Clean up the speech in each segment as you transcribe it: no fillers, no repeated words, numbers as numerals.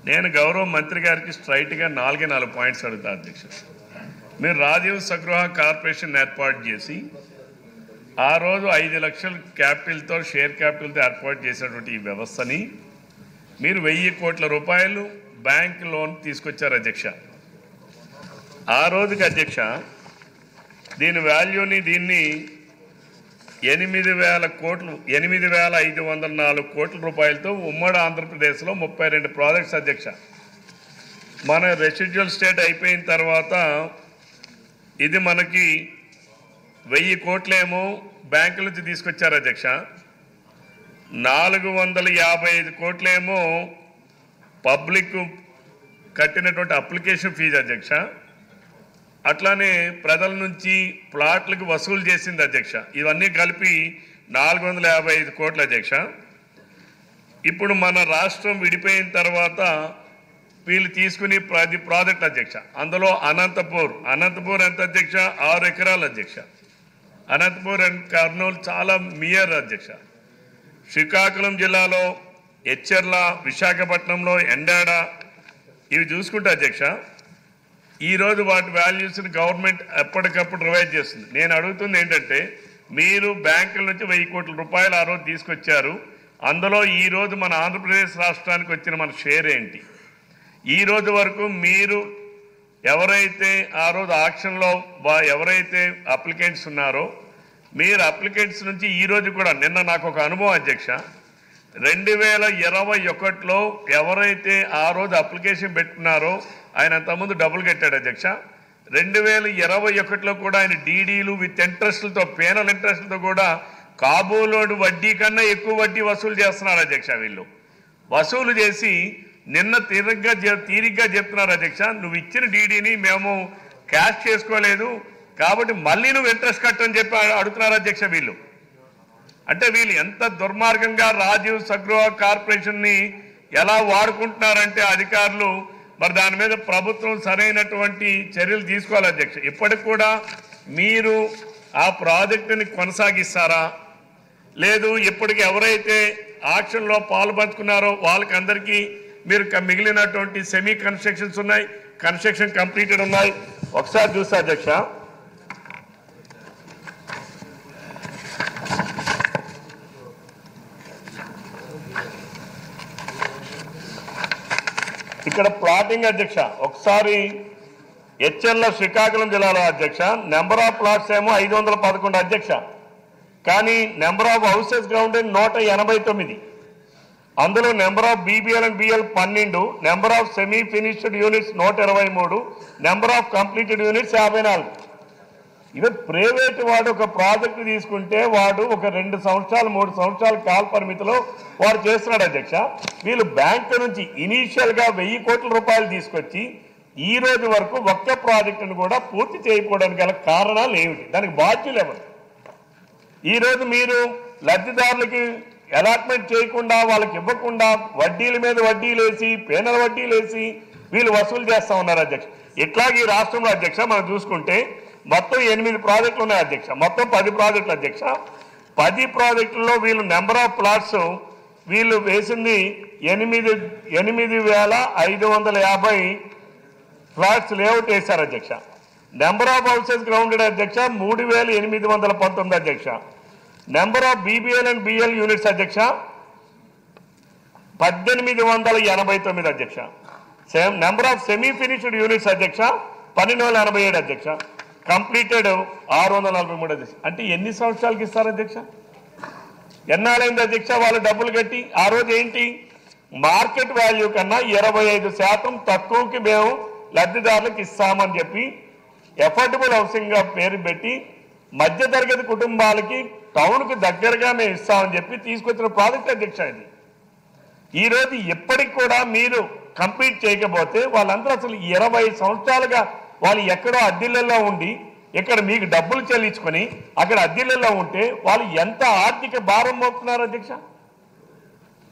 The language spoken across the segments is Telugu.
నేను గౌరవ మంత్రి గారికి స్ట్రైట్గా 4 పాయింట్స్ అడుగుతా అధ్యక్ష. మీరు రాజీవ్ సగృహ కార్పొరేషన్ ఏర్పాటు చేసి ఆ రోజు 5 లక్షల క్యాపిటల్తో షేర్ క్యాపిటల్తో ఏర్పాటు చేసినటువంటి ఈ వ్యవస్థని మీరు 1000 కోట్ల రూపాయలు బ్యాంక్ లోన్ తీసుకొచ్చారు అధ్యక్ష. ఆ రోజుకి అధ్యక్ష దీని వాల్యూని దీన్ని 8,000 కోట్లు 8,504 కోట్ల రూపాయలతో ఉమ్మడి ఆంధ్రప్రదేశ్లో 32 ప్రాజెక్ట్స్ అధ్యక్ష. మన రెసిడ్యువల్ స్టేట్ అయిపోయిన తర్వాత ఇది మనకి 1000 కోట్లేమో బ్యాంకుల నుంచి తీసుకొచ్చారు అధ్యక్ష. 455 కోట్లేమో పబ్లిక్ కట్టినటువంటి అప్లికేషన్ ఫీజు అధ్యక్ష. అట్లానే ప్రజల నుంచి ప్లాట్లకు వసూలు చేసింది అధ్యక్ష. ఇవన్నీ కలిపి 455 కోట్ల అధ్యక్ష. ఇప్పుడు మన రాష్ట్రం విడిపోయిన తర్వాత వీళ్ళు తీసుకుని 10 ప్రాజెక్టులు అధ్యక్ష. అందులో అనంతపూర్ ఎంత అధ్యక్ష? 6 ఎకరాలు అధ్యక్ష. అనంతపూర్ అండ్ కర్నూలు చాలా మియర్ అధ్యక్ష. శ్రీకాకుళం జిల్లాలో ఎచ్చెర్ల, విశాఖపట్నంలో ఎండాడ, ఇవి చూసుకుంటే అధ్యక్ష ఈరోజు వాటి వాల్యూస్ని గవర్నమెంట్ ఎప్పటికప్పుడు రివైజ్ చేస్తుంది. నేను అడుగుతుంది ఏంటంటే, మీరు బ్యాంకుల నుంచి 1000 కోట్ల రూపాయలు ఆ రోజు తీసుకొచ్చారు. అందులో ఈరోజు మన ఆంధ్రప్రదేశ్ రాష్ట్రానికి వచ్చిన మన షేర్ ఏంటి? ఈ రోజు వరకు మీరు ఎవరైతే ఆ రోజు ఆక్షన్లో ఎవరైతే అప్లికెంట్స్ ఉన్నారో మీరు అప్లికెంట్స్ నుంచి ఈరోజు కూడా నిన్న నాకు ఒక అనుభవం అధ్యక్ష. 2021లో ఎవరైతే ఆ రోజు అప్లికేషన్ పెట్టుకున్నారో ఆయన అంతకుముందు డబ్బులు కట్టాడు అధ్యక్ష. 2021లో కూడా ఆయన డీడీలు విత్ ఇంట్రెస్ట్లతో, పేనల్ ఇంట్రెస్ట్లతో కూడా కాబోలోడు వడ్డీ కన్నా ఎక్కువ వడ్డీ వసూలు చేస్తున్నారు అధ్యక్ష. వీళ్ళు వసూలు చేసి నిన్న తీరిగ్గా చెప్తున్నారు అధ్యక్ష, నువ్వు ఇచ్చిన డీడీని మేము క్యాష్ చేసుకోలేదు కాబట్టి మళ్ళీ నువ్వు ఇంట్రెస్ట్ కట్టని చెప్పి అడుగుతున్నారు అధ్యక్ష. వీళ్ళు అంటే వీళ్ళు ఎంత దుర్మార్గంగా రాజీవ్ సగృహ కార్పొరేషన్ని ఎలా వాడుకుంటున్నారంటే అధికారులు, మరి దాని మీద ప్రభుత్వం సరైనటువంటి చర్యలు తీసుకోవాలి అధ్యక్ష. ఇప్పటికి కూడా మీరు ఆ ప్రాజెక్టుని కొనసాగిస్తారా? లేదు ఇప్పటికి ఎవరైతే ఆక్షన్లో పాల్పంచుకున్నారో వాళ్ళకి అందరికీ మీరు మిగిలినటువంటి సెమీ కన్స్ట్రక్షన్స్ ఉన్నాయి, కన్స్ట్రక్షన్ కంప్లీటెడ్ ఉన్నాయి. ఒకసారి చూస్తా అధ్యక్ష, ఇక్కడ ప్లాటింగ్ అధ్యక్ష. ఒకసారి హెచ్ఎల్ శ్రీకాకుళం జిల్లాలో అధ్యక్ష నెంబర్ ఆఫ్ ప్లాట్స్ ఏమో 511 అధ్యక్ష. కానీ నెంబర్ ఆఫ్ హౌసెస్ గ్రౌండ్ 189. అందులో number of BBL and BL 12, number of semi finished units 123, number of completed units 54. ఇవి ప్రైవేట్ వాడు ఒక ప్రాజెక్ట్ తీసుకుంటే వాడు ఒక 2 సంవత్సరాలు 3 సంవత్సరాల కాల పరిమితిలో వాడు చేస్తున్నాడు అధ్యక్ష. వీళ్ళు బ్యాంకు నుంచి ఇనీషియల్గా 1000 కోట్ల రూపాయలు తీసుకొచ్చి ఈ రోజు వరకు ఒక్క ప్రాజెక్టును కూడా పూర్తి చేయకపోవడానికి గల కారణాలు ఏమిటి? దానికి బాధ్యులు ఎవరు? ఈరోజు మీరు లబ్ధిదారులకి అలాట్మెంట్ చేయకుండా, వాళ్ళకి ఇవ్వకుండా వడ్డీల మీద వడ్డీలు వేసి, పేనల వడ్డీలు వేసి వీళ్ళు వసూలు చేస్తూ ఉన్నారు అధ్యక్ష. ఇట్లాగే ఈ రాష్ట్రంలో అధ్యక్ష మనం చూసుకుంటే మొత్తం 8 ప్రాజెక్టులు ఉన్నాయి అధ్యక్ష. మొత్తం 10 ప్రాజెక్టులు అధ్యక్ష. 10 ప్రాజెక్టుల్లో వీళ్ళు నెంబర్ ఆఫ్ ప్లాట్స్ వీళ్ళు వేసింది 8,550 ఫ్లాట్స్ లేఅవుట్ వేశారు అధ్యక్ష. నెంబర్ ఆఫ్ హౌసెస్ గ్రౌండెడ్ అధ్యక్ష 3,819 అధ్యక్ష. Number of BBL and BL units అధ్యక్ష 1,889 అధ్యక్ష. Number of semi finished units అధ్యక్ష 1,287 అధ్యక్ష. కంప్లీటెడ్ 643 అధ్యక్ష. అంటే ఎన్ని సంవత్సరాలకి ఇస్తారు అధ్యక్ష? ఎన్నాళ్ళైంది అధ్యక్ష వాళ్ళు డబ్బులు కట్టి? ఆ రోజు ఏంటి మార్కెట్ వాల్యూ కన్నా 25% తక్కువకి మేము లబ్ధిదారులకు ఇస్తామని చెప్పి ఎఫోర్డబుల్ హౌసింగ్ పేరు పెట్టి మధ్యతరగతి కుటుంబాలకి టౌన్కి దగ్గరగా మేము ఇస్తామని చెప్పి తీసుకొచ్చిన ప్రాజెక్ట్ అధ్యక్ష ఇది. ఈరోజు ఎప్పటికి కూడా మీరు కంప్లీట్ చేయకపోతే వాళ్ళందరూ అసలు 20 సంవత్సరాలుగా వాళ్ళు ఎక్కడో అద్దెలలో ఉండి ఇక్కడ మీకు డబ్బులు చెల్లించుకొని అక్కడ అద్దెలలో ఉంటే వాళ్ళు ఎంత ఆర్థిక భారం మోపుతున్నారు అధ్యక్ష?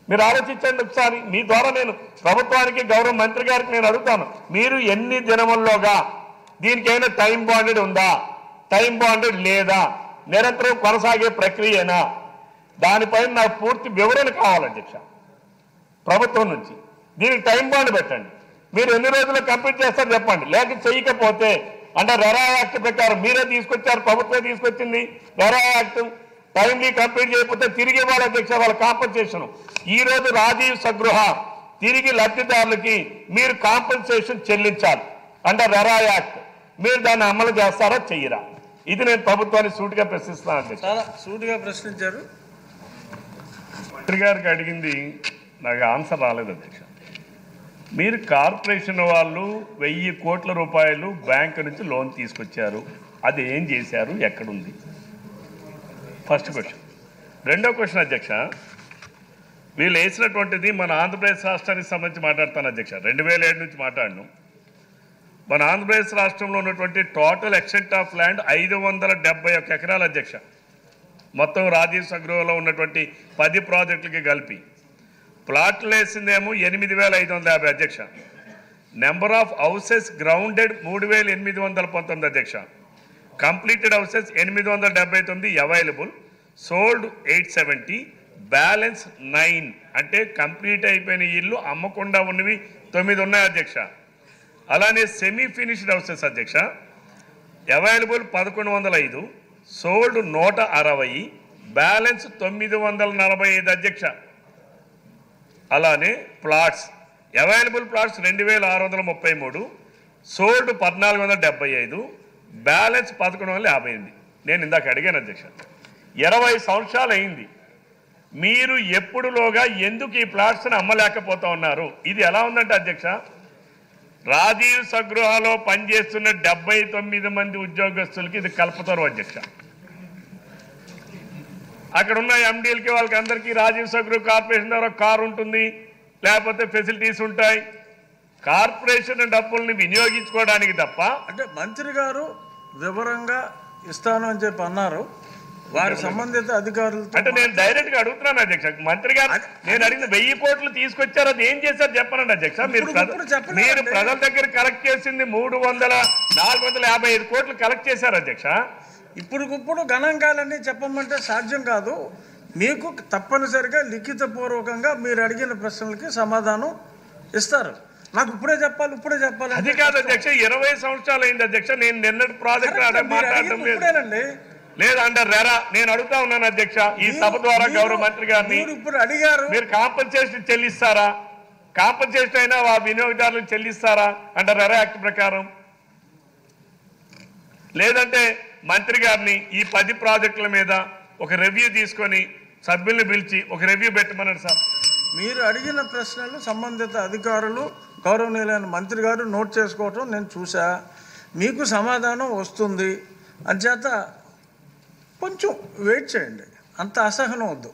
మీరు ఆలోచించండి ఒకసారి. మీ ద్వారా నేను ప్రభుత్వానికి, గౌరవ మంత్రి గారికి నేను అడుగుతాను, మీరు ఎన్ని దినముల్లోగా దీనికైనా టైం బాండెడ్ ఉందా, టైం బాండెడ్ లేదా, నిరంతరం కొనసాగే ప్రక్రియనా? దానిపైన నాకు పూర్తి వివరణ కావాలి అధ్యక్ష ప్రభుత్వం నుంచి. దీనికి టైం బాండ్ పెట్టండి. మీరు ఎన్ని రోజుల్లో కంప్లీట్ చేస్తారో చెప్పండి. లేక చేయకపోతే అంటే రెరా యాక్ట్ ప్రకారం మీరే తీసుకొచ్చారు, ప్రభుత్వమే తీసుకొచ్చింది రెరా యాక్ట్. టైంలీ కంప్లీట్ చేయకపోతే తిరిగి ఇవ్వాలి అధ్యక్ష వాళ్ళ కాంపన్సేషన్. ఈ రోజు రాజీవ్ సగృహ తిరిగి లబ్ధిదారులకి మీరు కాంపన్సేషన్ చెల్లించాలి అంటే రెరా యాక్ట్. మీరు దాన్ని అమలు చేస్తారా చెయ్యరా? ఇది నేను ప్రభుత్వాన్ని సూటిగా ప్రశ్నిస్తున్నాను అధ్యక్ష. చాలా సూటిగా ప్రశ్నించారు. మంత్రి గారికి అడిగింది నాకు ఆన్సర్ రాలేదు అధ్యక్ష. మీరు కార్పొరేషన్ వాళ్ళు 1000 కోట్ల రూపాయలు బ్యాంకు నుంచి లోన్ తీసుకొచ్చారు, అది ఏం చేశారు, ఎక్కడుంది? First question. రెండో క్వశ్చన్ అధ్యక్ష, వీళ్ళు వేసినటువంటిది మన ఆంధ్రప్రదేశ్ రాష్ట్రానికి సంబంధించి మాట్లాడతాను అధ్యక్ష. 2007 నుంచి మాట్లాడను. మన ఆంధ్రప్రదేశ్ రాష్ట్రంలో ఉన్నటువంటి టోటల్ ఎక్స్టెంట్ ఆఫ్ ల్యాండ్ 571 ఎకరాలు అధ్యక్ష. మొత్తం రాజీవ్ సగృహలో ఉన్నటువంటి 10 ప్రాజెక్టులకి కలిపి ప్లాట్లు వేసిందేమో 8550 అధ్యక్ష. నెంబర్ ఆఫ్ హౌసెస్ గ్రౌండెడ్ 3819 అధ్యక్ష. Completed houses 879 available, sold 870, balance 9 అంటే కంప్లీట్ అయిపోయిన ఇల్లు అమ్మకుండా ఉన్నవి 9 ఉన్నాయి అధ్యక్ష. అలానే సెమీ ఫినిష్డ్ హౌసెస్ అధ్యక్ష అవైలబుల్ 1105, సోల్డ్ 160, బ్యాలెన్స్ 945 అధ్యక్ష. అలానే plots available plots 2633, sold 1475, balance 1158. నేను ఇందాక అడిగాను అధ్యక్ష, 20 సంవత్సరాలు అయింది, మీరు ఎప్పుడులోగా ఎందుకు ఈ ప్లాట్స్ని అమ్మలేకపోతా ఉన్నారు? ఇది ఎలా ఉందంటే అధ్యక్ష, రాజీవ్ సగృహలో పనిచేస్తున్న 79 మంది ఉద్యోగస్తులకి ఇది కల్పతరు అధ్యక్ష. అక్కడ ఉన్న ఎండీలకి వాళ్ళకి అందరికీ రాజీవ్ సగృహ కార్పొరేషన్ ద్వారా కారు ఉంటుంది, లేకపోతే ఫెసిలిటీస్ ఉంటాయి. కార్పొరేషన్ డబ్బుల్ని వినియోగించుకోవడానికి తప్ప. అంటే మంత్రి గారు వివరంగా ఇస్తాను అని చెప్పి అన్నారు, వారి సంబంధిత అధికారులు. అంటే నేను డైరెక్ట్ గా అడుగుతున్నాను అధ్యక్ష, మంత్రి గారు నేను అడిగిన 1000 కోట్లు తీసుకొచ్చారు, అది ఏం చేశారు చెప్పనండి అధ్యక్ష. మీరు ప్రజల దగ్గర కలెక్ట్ చేసింది 455 కోట్లు కలెక్ట్ చేశారు అధ్యక్ష. ఇప్పుడు గణాంకాలన్నీ చెప్పమంటే సాధ్యం కాదు. మీకు తప్పనిసరిగా లిఖితపూర్వకంగా మీరు అడిగిన ప్రశ్నలకి సమాధానం ఇస్తారు. నాకు ఇప్పుడే చెప్పాలి అది కాదు అధ్యక్ష, 20 సంవత్సరాలు అయింది అధ్యక్ష. నేను నిన్నటి ప్రాజెక్ట్ మాట్లాడటం లేదంటే రెరా నేను అడుగుతా ఉన్నాను అధ్యక్ష. ఈ సభ ద్వారా గౌరవ మంత్రి గారిని ఇప్పుడు అడిగారు, మీరు కాంపన్సేషన్ చెల్లిస్తారా? కాంపన్సేషన్ అయినా ఆ వినియోగదారులకు చెల్లిస్తారా అంటే రెరా యాక్ట్ ప్రకారం? లేదంటే మంత్రి గారిని ఈ 10 ప్రాజెక్టుల మీద ఒక రివ్యూ తీసుకొని సభ్యుల్ని పిలిచి ఒక రివ్యూ పెట్టమన్నాడు సార్. మీరు అడిగిన ప్రశ్నలు సంబంధిత అధికారులు గౌరవనీయులైన మంత్రి గారు నోట్ చేసుకోవటం నేను చూసా. మీకు సమాధానం వస్తుంది అంచేత కొంచెం వెయిట్ చేయండి, అంత అసహనం వద్దు.